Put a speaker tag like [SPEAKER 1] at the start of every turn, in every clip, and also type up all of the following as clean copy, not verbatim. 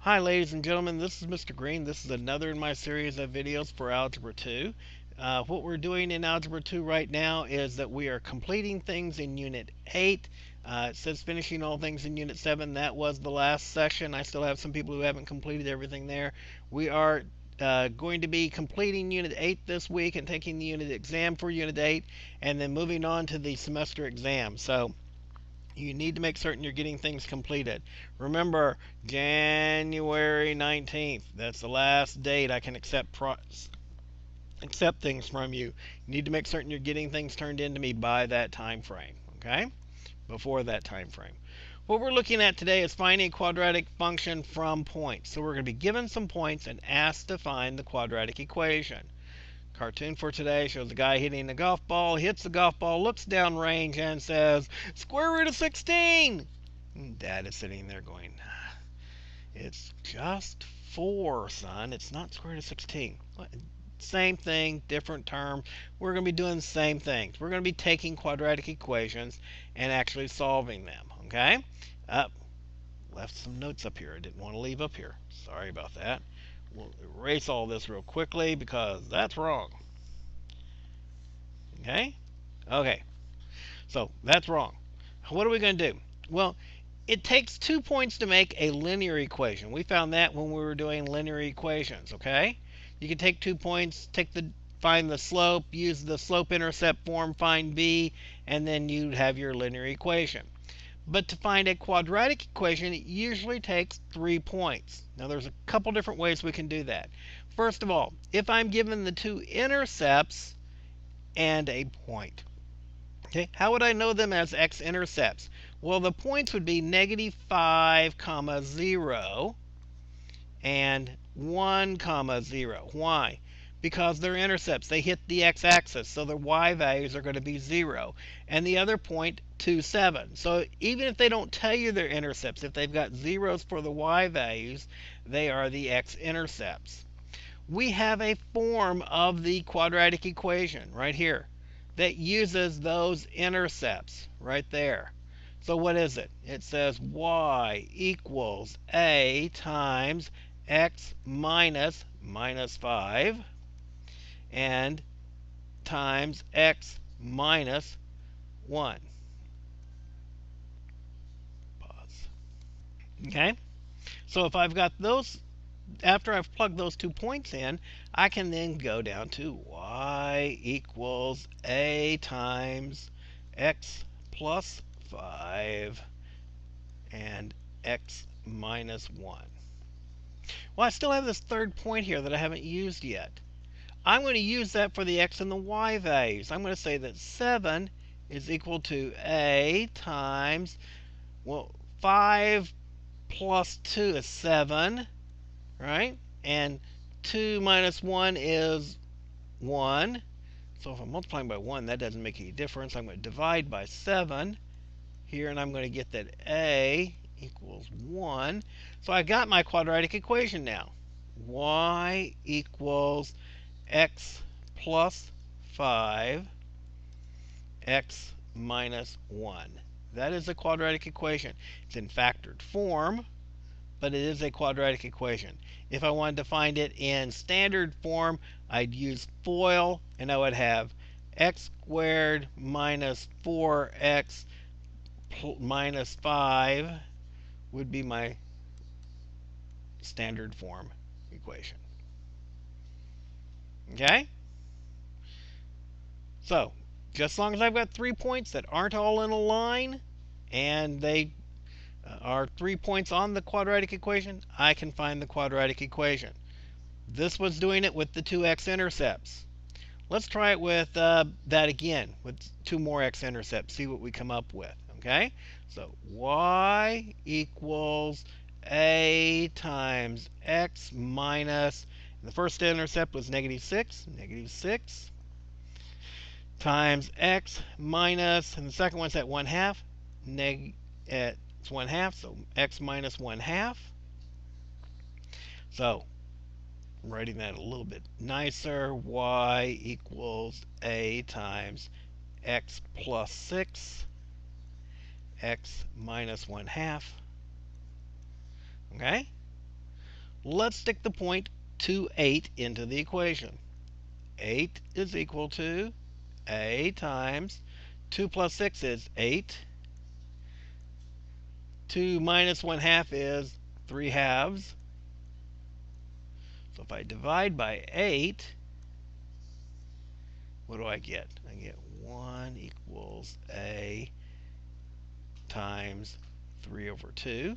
[SPEAKER 1] Hi ladies and gentlemen, this is Mr. Green. This is another in my series of videos for Algebra 2. What we're doing in Algebra 2 right now is that we are completing things in Unit 8. It says finishing all things in Unit 7. That was the last session. I still have some people who haven't completed everything there. We are going to be completing Unit 8 this week and taking the unit exam for Unit 8 and then moving on to the semester exam. So you need to make certain you're getting things completed. Remember, January 19th. That's the last date I can accept things from you. You need to make certain you're getting things turned in to me by that time frame. Okay? Before that time frame. What we're looking at today is finding a quadratic function from points. So we're going to be given some points and asked to find the quadratic equation. Cartoon for today shows a guy hitting a golf ball, hits the golf ball, looks downrange, and says, square root of 16! And Dad is sitting there going, it's just 4, son. It's not square root of 16. Same thing, different term. We're going to be doing the same things. We're going to be taking quadratic equations and actually solving them. Okay? Left some notes up here I didn't want to leave up here. Sorry about that. We'll erase all this real quickly because that's wrong. Okay? Okay. So that's wrong. What are we going to do? Well, it takes 2 points to make a linear equation. We found that when we were doing linear equations, okay? You can take 2 points, find the slope, use the slope-intercept form, find b, and then you'd have your linear equation. But to find a quadratic equation, it usually takes 3 points. Now, there's a couple different ways we can do that. First of all, if I'm given the 2 intercepts and a point, okay, how would I know them as x-intercepts? Well, the points would be negative 5, 0 and 1, 0. Why? Because they're intercepts. They hit the x-axis, so their y values are going to be 0. And the other point, 2, 7. So even if they don't tell you they're intercepts, if they've got zeros for the y values, they are the x-intercepts. We have a form of the quadratic equation right here that uses those intercepts right there. So what is it? It says y equals a times x minus 5 and times x minus 1. Pause. Okay? So if I've got those, after I've plugged those 2 points in, I can then go down to y equals a times x plus 5 and x minus 1. Well, I still have this third point here that I haven't used yet. I'm going to use that for the x and the y values. I'm going to say that 7 is equal to a times, well, 5 plus 2 is 7, right? And 2 minus 1 is 1. So if I'm multiplying by 1, that doesn't make any difference. I'm going to divide by 7 here, and I'm going to get that a equals 1. So I got my quadratic equation now. Y equals x plus 5, x minus 1. That is a quadratic equation. It's in factored form, but it is a quadratic equation. If I wanted to find it in standard form, I'd use FOIL, and I would have x squared minus 4x minus 5 would be my standard form equation. Okay? So, just as long as I've got 3 points that aren't all in a line, and they are 3 points on the quadratic equation, I can find the quadratic equation. This was doing it with the 2 x-intercepts. Let's try it with that again, with 2 more x-intercepts, see what we come up with. Okay? So y equals a times x minus, the first intercept was negative 6, times x minus, and the second one's at 1/2, it's 1/2, so x minus 1/2. So writing that a little bit nicer, y equals a times x plus 6, x minus 1/2. Okay? Let's stick the point 2, 8 into the equation. 8 is equal to a times 2 plus 6 is 8. 2 minus 1/2 is 3/2. So if I divide by 8, what do I get? I get 1 equals a times 3 over 2.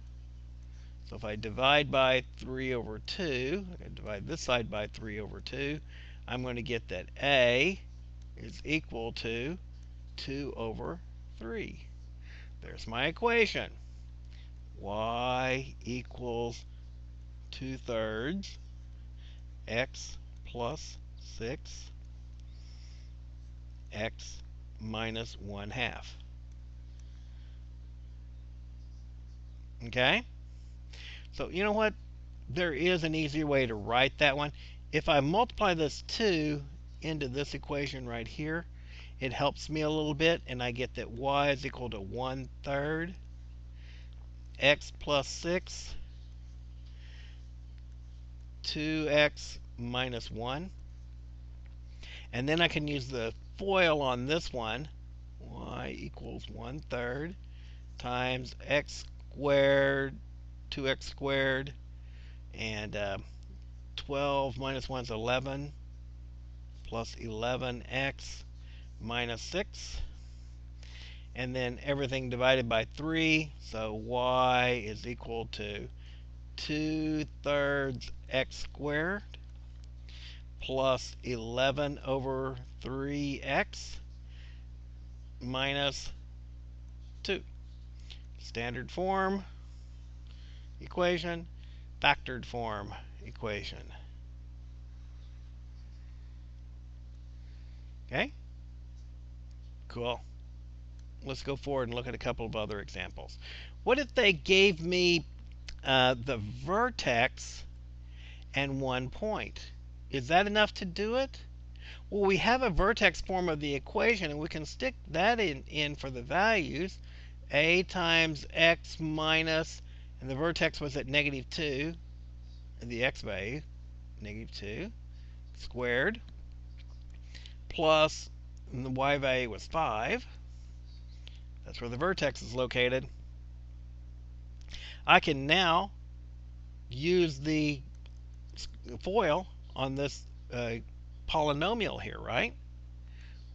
[SPEAKER 1] So if I divide by 3 over 2, I can divide this side by 3 over 2, I'm going to get that a is equal to 2 over 3. There's my equation. Y equals 2/3 x plus 6 x minus 1/2. Okay? So you know what? There is an easier way to write that one. If I multiply this 2 into this equation right here, it helps me a little bit, and I get that y is equal to 1/3 x plus 6 2x minus 1. And then I can use the FOIL on this one. Y equals 1/3 times x squared, 2x squared, and 12 minus 1 is 11, plus 11x minus 6. And then everything divided by 3, so y is equal to 2/3 x squared plus 11 over 3x minus 2. Standard form equation, factored form equation. Okay? Cool. Let's go forward and look at a couple of other examples. What if they gave me the vertex and 1 point? Is that enough to do it? Well, we have a vertex form of the equation, and we can stick that in for the values. A times x minus, and the vertex was at -2, the x value, -2, squared, plus, and the y value was 5. That's where the vertex is located. I can now use the FOIL on this polynomial here, right?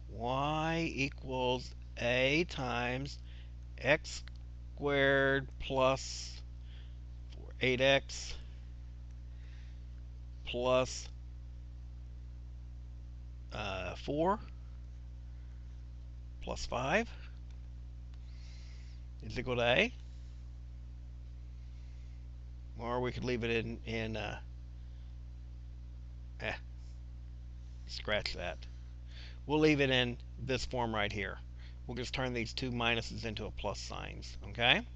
[SPEAKER 1] Y equals a times x squared plus 8x plus 4 plus 5 is equal to a. Or we could leave it in scratch that. We'll leave it in this form right here. We'll just turn these two minuses into a plus signs, okay?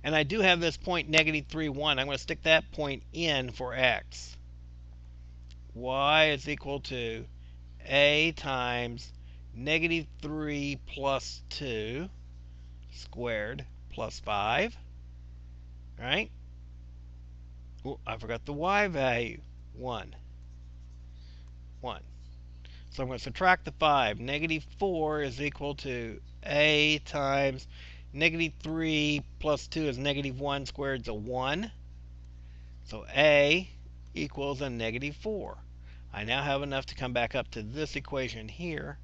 [SPEAKER 1] And I do have this point -3, 1. I'm going to stick that point in for x. Y is equal to a times -3 plus 2 squared plus 5. Right? Oh, I forgot the y value. 1. 1. So I'm going to subtract the 5. -4 is equal to a times -3 plus 2 is -1 squared is a 1. So a equals a -4. I now have enough to come back up to this equation here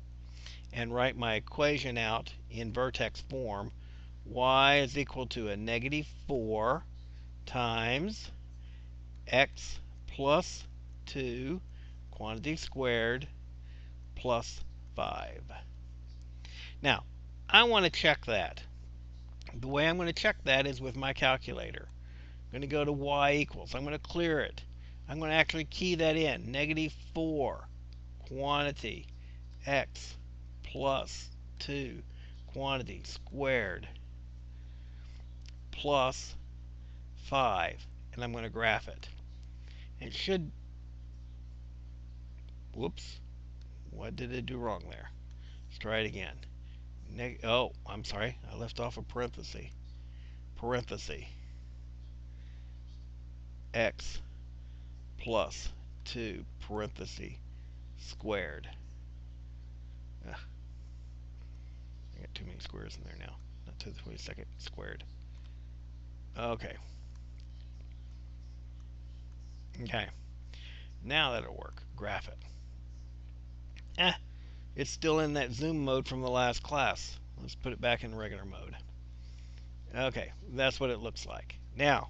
[SPEAKER 1] and write my equation out in vertex form. Y is equal to a -4 times x plus 2 quantity squared plus 5. Now, I want to check that. The way I'm going to check that is with my calculator. I'm going to go to y equals. I'm going to clear it. I'm going to actually key that in. -4 quantity x plus 2 quantity squared plus 5. And I'm going to graph it. It should, whoops, what did it do wrong there? Let's try it again. Oh, I'm sorry, I left off a parenthesis. Parenthesis x plus 2 parenthesis squared. Ugh, I got too many squares in there now. Not to the 22nd squared. Okay. Okay. Now that'll work. Graph it. It's still in that zoom mode from the last class. Let's put it back in regular mode. Okay, that's what it looks like. Now,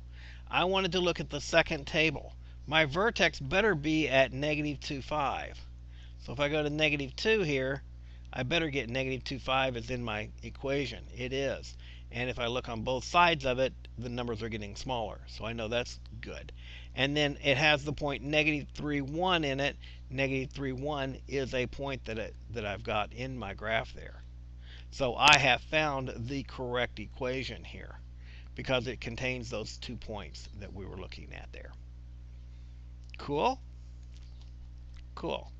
[SPEAKER 1] I wanted to look at the second table. My vertex better be at negative 2, 5. So if I go to negative 2 here, I better get negative 2, 5 as in my equation. It is. And if I look on both sides of it, the numbers are getting smaller. So I know that's good. And then it has the point negative 3, 1 in it. Negative 3, 1 is a point that I've got in my graph there. So I have found the correct equation here because it contains those 2 points that we were looking at there. Cool? Cool.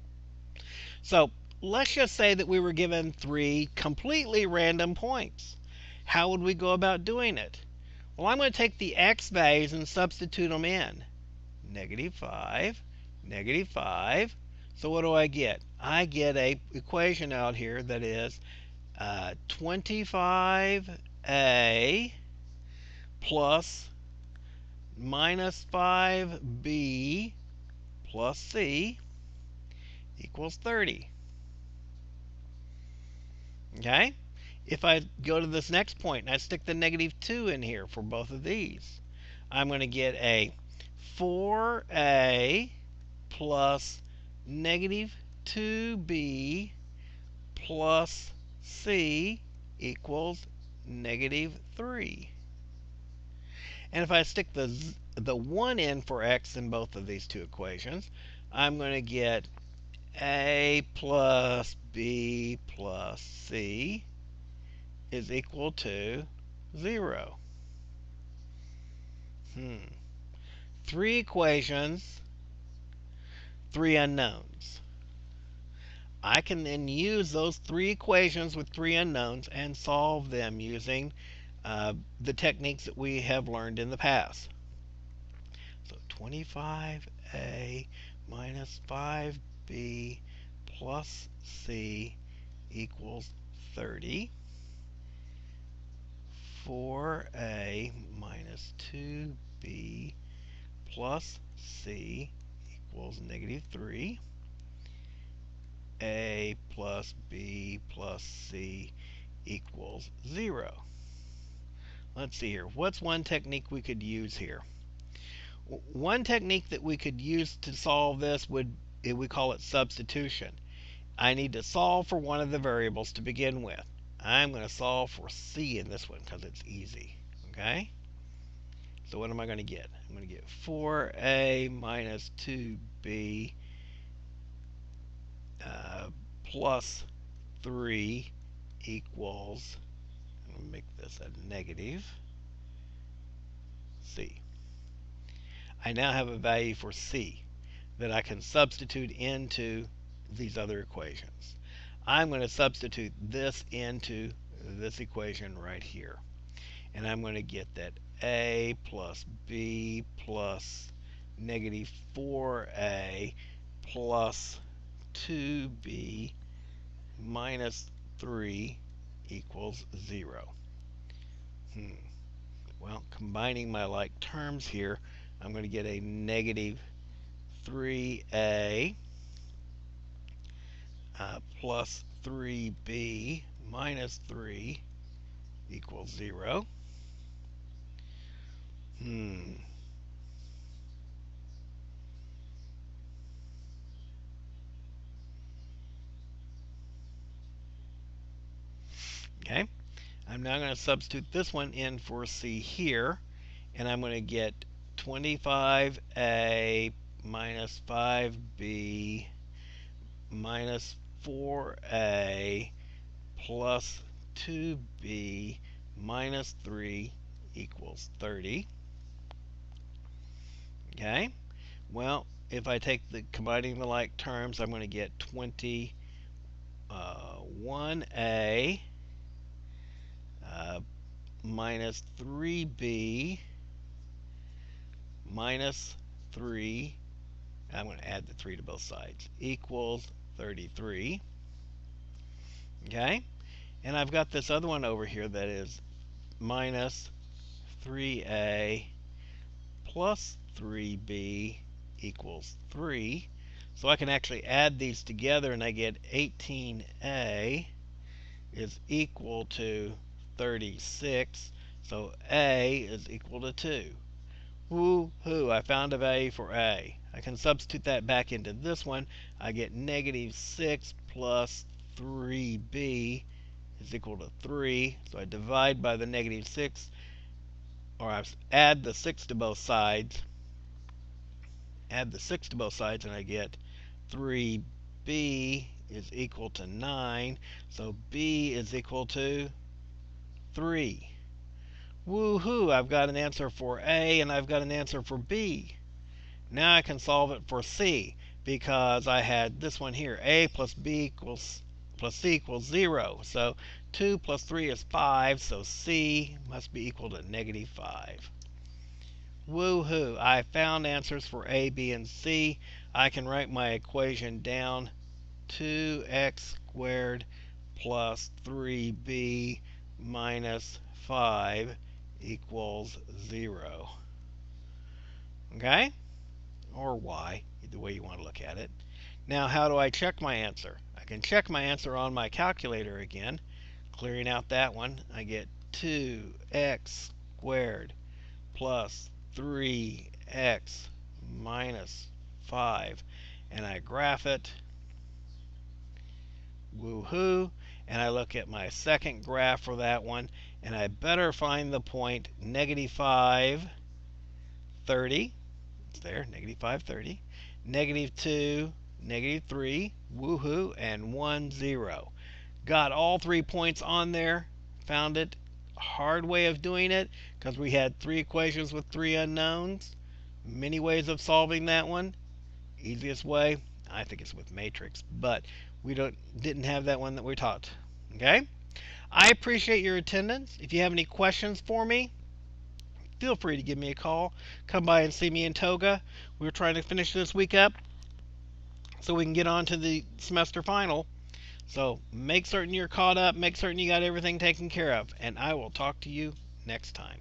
[SPEAKER 1] So let's just say that we were given 3 completely random points. How would we go about doing it? Well, I'm going to take the x values and substitute them in. Negative 5, negative 5. So what do I get? I get a equation out here that is 25a plus minus 5b plus c equals 30. Okay? If I go to this next point and I stick the negative 2 in here for both of these, I'm going to get a 4a plus negative 2b plus c equals negative 3. And if I stick the 1 in for x in both of these two equations, I'm going to get a plus b plus c is equal to 0. 3 equations, 3 unknowns. I can then use those 3 equations with 3 unknowns and solve them using the techniques that we have learned in the past. So 25a minus 5b plus c equals 30. 4a minus 2b plus c equals negative 3. A plus b plus c equals 0. Let's see here. What's one technique we could use here? One technique that we could use to solve this we call it substitution. I need to solve for one of the variables to begin with. I'm going to solve for c in this one because it's easy. Okay? So what am I going to get? I'm going to get 4a minus 2b plus 3 equals, I'm going to make this a negative c. I now have a value for c that I can substitute into these other equations. I'm going to substitute this into this equation right here. And I'm going to get that a plus b plus negative 4a plus 2b minus 3 equals 0. Well, combining my like terms here, I'm going to get a negative 3a plus 3b minus 3 equals 0. Okay, I'm now going to substitute this one in for c here, and I'm going to get 25a minus 5b minus 4a plus 2b minus 3 equals 30. Okay, well, if I take the combining the like terms, I'm going to get 1a minus 3b minus 3 I'm going to add the 3 to both sides, equals 33. Okay? And I've got this other one over here that is minus 3a plus 3b equals 3. So I can actually add these together and I get 18a is equal to 36. So a is equal to 2. Woo-hoo, I found a value for a. I can substitute that back into this one. I get negative 6 plus 3b is equal to 3. So I divide by the negative 6, or I add the 6 to both sides. Add the 6 to both sides, and I get 3b is equal to 9. So b is equal to 3. Woohoo! I've got an answer for A and I've got an answer for B. Now I can solve it for C because I had this one here. A plus B equals plus C equals 0. So 2 plus 3 is 5. So C must be equal to negative 5. Woohoo! I found answers for A, B, and C. I can write my equation down. 2x squared plus 3b minus 5 equals 0. Okay? Or y, either way you want to look at it. Now, how do I check my answer? I can check my answer on my calculator again. Clearing out that one, I get 2x squared plus 3x minus 5. And I graph it. Woohoo! And I look at my second graph for that one, and I better find the point negative 5, 30. It's there, negative 5, 30. Negative 2, negative 3, woohoo, and 1, 0. Got all 3 points on there. Found it. Hard way of doing it because we had 3 equations with 3 unknowns. Many ways of solving that one. Easiest way, I think it's with matrix, but we didn't have that one that we taught. Okay? I appreciate your attendance. If you have any questions for me, feel free to give me a call. Come by and see me in Toga. We're trying to finish this week up so we can get on to the semester final. So make certain you're caught up, make certain you got everything taken care of, and I will talk to you next time.